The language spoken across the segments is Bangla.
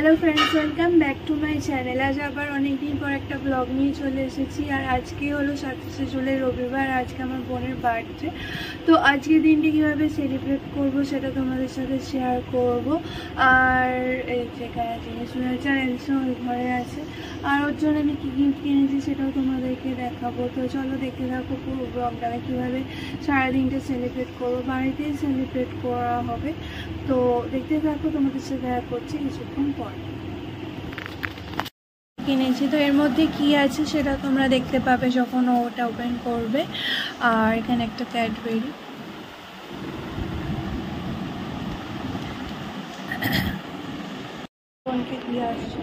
Hello friends, welcome back to my channel. आज आबार अनेक दिन पर एक ब्लग नहीं चले एसेছি और आज के हलो 27 जुलाई रविवार। आज के आमार बोनेर बार्थडे। तो आज के दिन কিভাবে সেলিব্রেট করব সেটা তোমাদের সাথে শেয়ার করব। আর এই যে কারা জিনিস রয়েছে আর এলসা ওই ঘরে আছে, আর ওর জন্য আমি কি গিফট কিনেছি সেটাও তোমাদেরকে দেখাবো। তো চলো দেখতে থাকো পুরো ব্লগটা, আমি কীভাবে সারাদিনটা সেলিব্রেট করবো, বাড়িতেই সেলিব্রেট করা হবে। তো দেখতে থাকো, তোমাদের সাথে দেখা করছি কিছুক্ষণ পর। কিনেছি তো এর মধ্যে কি আছে সেটা তোমরা দেখতে পাবে যখন ওটা ওপেন করবে। আর এখানে একটা ক্যাডবেরি, বোনকে দিয়ে আসছে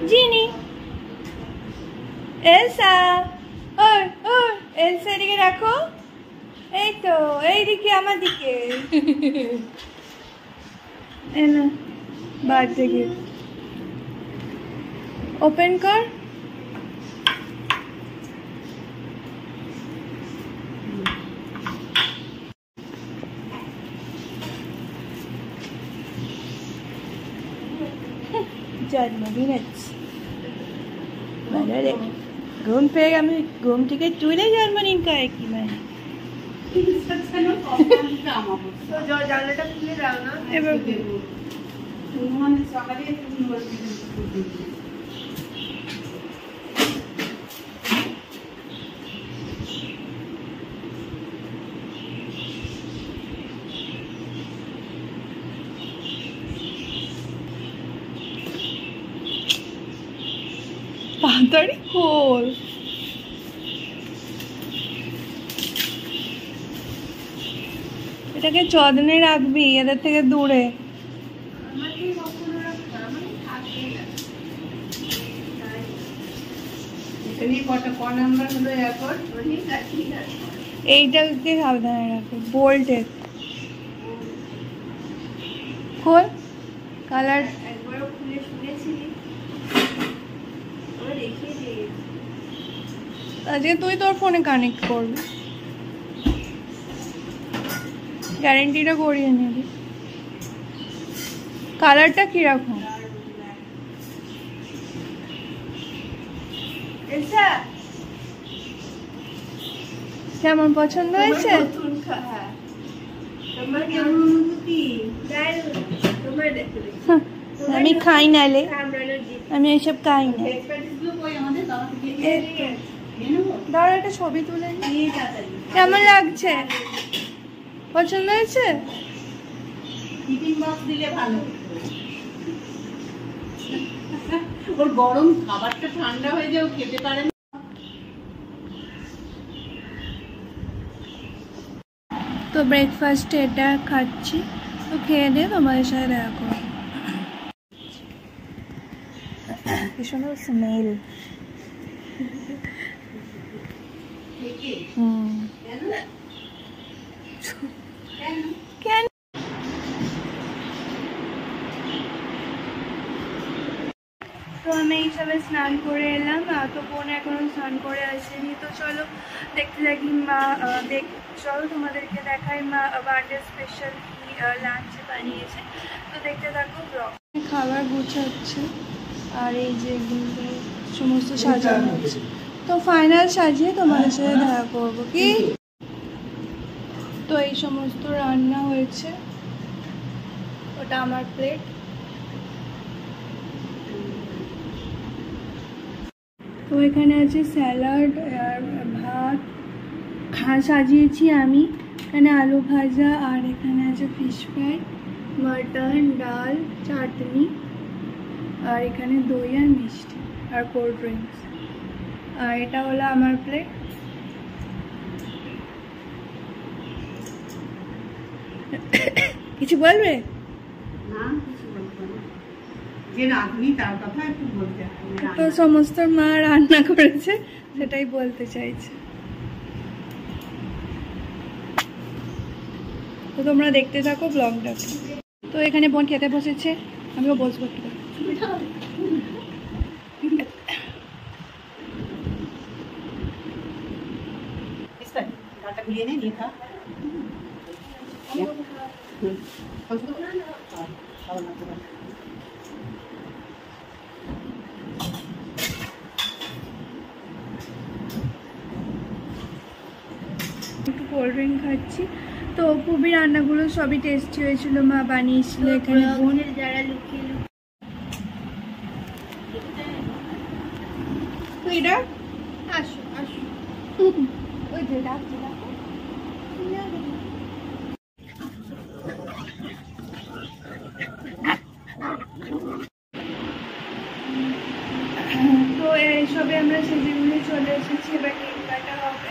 জিনি, এলসা ওই ওই এলসা এদিকে রাখো, এই তো এইদিকে আমার দিকে এনা বার্থডে গিফট ওপেন কর। জন্মদিন আছে ভালো রে, ঘুম পেয়ে আমি ঘুম থেকে তুলে জন্মদিন করে কি মানে জানলাটা খুলে দাও না এবার। তাড়াতাড়ি খোল, এটাকে যত্নে রাখবি, এদের থেকে দূরে। এইটাকে সাবধানে রাখবি, বোল্টের খোল। কালার আজকে তুই তোর ফোনে কানেক্ট করবি, গ্যারেন্টিটা করিয়ে নিবি। কালারটা কিরকম কেমন পছন্দ হয়েছে? আমি খাই নালে, আমি এইসব খাই না। ধর একটা ছবি তুলে, কেমন লাগছে? পছন্দ হয়েছে? টিফিন বক্স দিলে ভালো, ওর গরম খাবারটা ঠান্ডা হয়ে যাও, খেতে পারে না। তো ব্রেকফাস্টে এটা খাচ্ছি, তো খেয়ে দিয়ে তোমাদের সাথে দেখা করবো। কি সুন্দর স্মেল। কেন তো আমি এই সবে স্নান করে এলাম, তো বোন এখনো স্নান করে আসেনি। তো চলো দেখতে থাকি মা চলো তোমাদেরকে দেখাই মা বার্থডে স্পেশাল কি লাঞ্চ বানিয়েছে। তো দেখতে থাকো ব্লগ। খাবার গুছাচ্ছে আর এই যে সমস্ত সাজানো হচ্ছে, তো ফাইনাল সাজিয়ে তোমাদের সাথে দেখা করবো কি। তো এই সমস্ত রান্না হয়েছে, ওটা আমার প্লেট। তো এখানে আছে স্যালাড আর ভাত সাজিয়েছি আমি, এখানে আলু ভাজা, আর এখানে আছে ফিশ ফ্রাই, মাটন, ডাল, চাটনি, আর এখানে দই আর মিষ্টি আর কোল্ড ড্রিঙ্কস। আর এটা হলো আমার প্লেট। কিছু বলবে না? কিছু বলবো না, যে রাঁধুনি তার কথা একটু বলতে হবে। তো সমস্ত মা রান্না করেছে সেটাই বলতে চাইছে। তো তোমরা দেখতে থাকো ব্লগটা। তো এখানে বোন খেতে বসেছে, আমিও বসবো একটু। একটু কোল্ড ড্রিঙ্ক খাচ্ছি। তো খুবই রান্নাগুলো সবই টেস্টি হয়েছিল, মা বানিয়েছিল। এখানে বোন যারা লুকিয়ে এটা আসো আসো ওই যে ডাকছে ডাকো। তো এইসবে আমরা সেজেগুলি চলে এসেছি। এবার কেক কাটা হবে,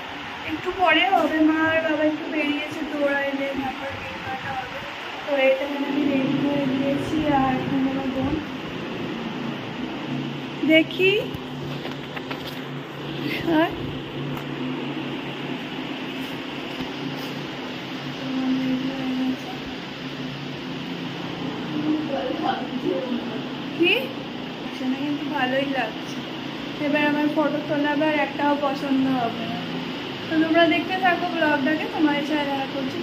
একটু পরে হবে। মা আর বাবা একটু বেরিয়েছে, তো ওরা এলে তারপর কেক কাটা হবে। তো এটা আমি রেডি করে দিয়েছি। আর এখানে আমার বোন দেখি আর কি সেটা কিন্তু ভালোই লাগছে। এবার আমার ফটো তোলাবার একটাও পছন্দ হবে না। তো তোমরা দেখতে থাকো ব্লগটাকে, তোমার সাথে দেখা করছি।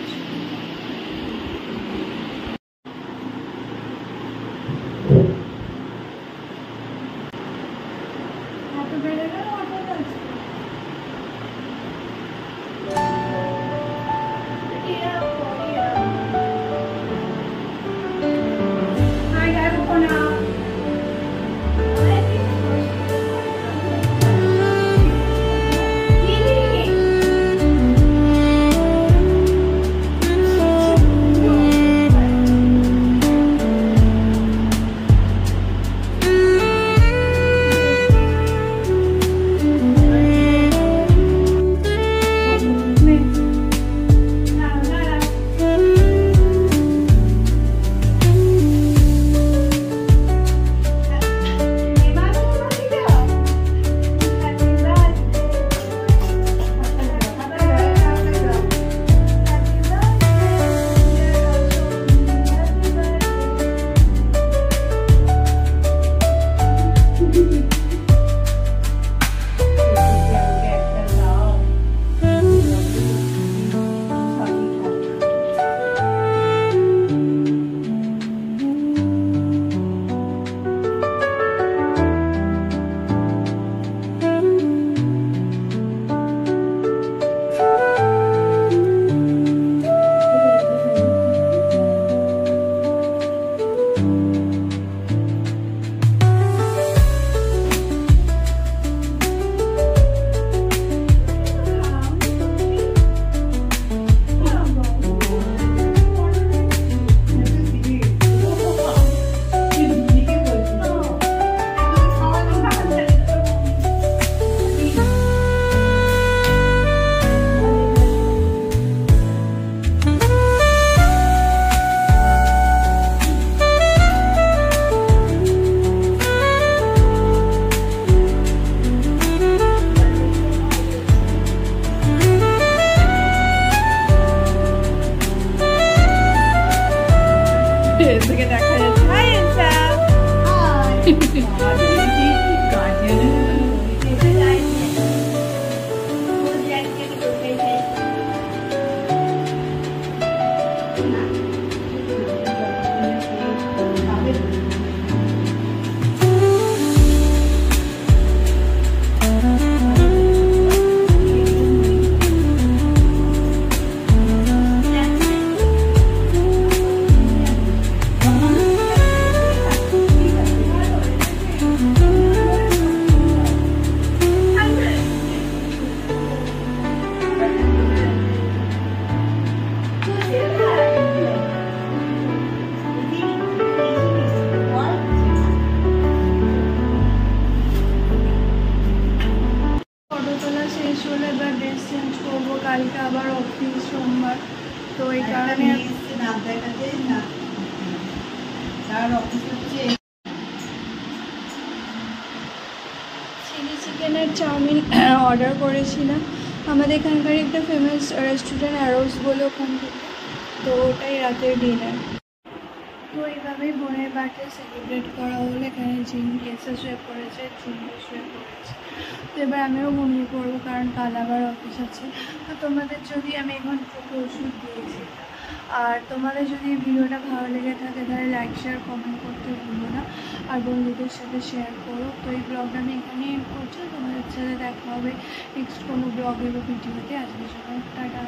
কালকে আবার অফিস সোমবার, তো এই কারণে চিলি চিকেন আর চাউমিন অর্ডার করেছিলাম আমাদের এখানকার একটা ফেমাস রেস্টুরেন্ট অ্যারোস বলে, ওখান থেকে। তো ওটাই রাতের ডিনার। তো এইভাবেই বোনের বার্থডে সেলিব্রেট করা হলো। এখানে জিম্মি এসে শুয়ে পড়েছে, জিম্মি শুয়ে পড়েছে। তো এবার আমিও ঘুমিয়ে পড়বো, কারণ কাল আবার অফিস আছে। তো তোমাদের যদি আমি এখন থেকে ওষুধ দিয়েছি, আর তোমাদের যদি ভিডিওটা ভালো লেগে থাকে তাহলে লাইক শেয়ার কমেন্ট করতে ভুলো না, আর বন্ধুদের সাথে শেয়ার করো। তো এই ব্লগটা আমি এখানে এন্ড করছি, তোমাদের সাথে দেখা হবে নেক্সট কোনো ব্লগে বা ভিডিওতে। আজকের জন্য টাটা।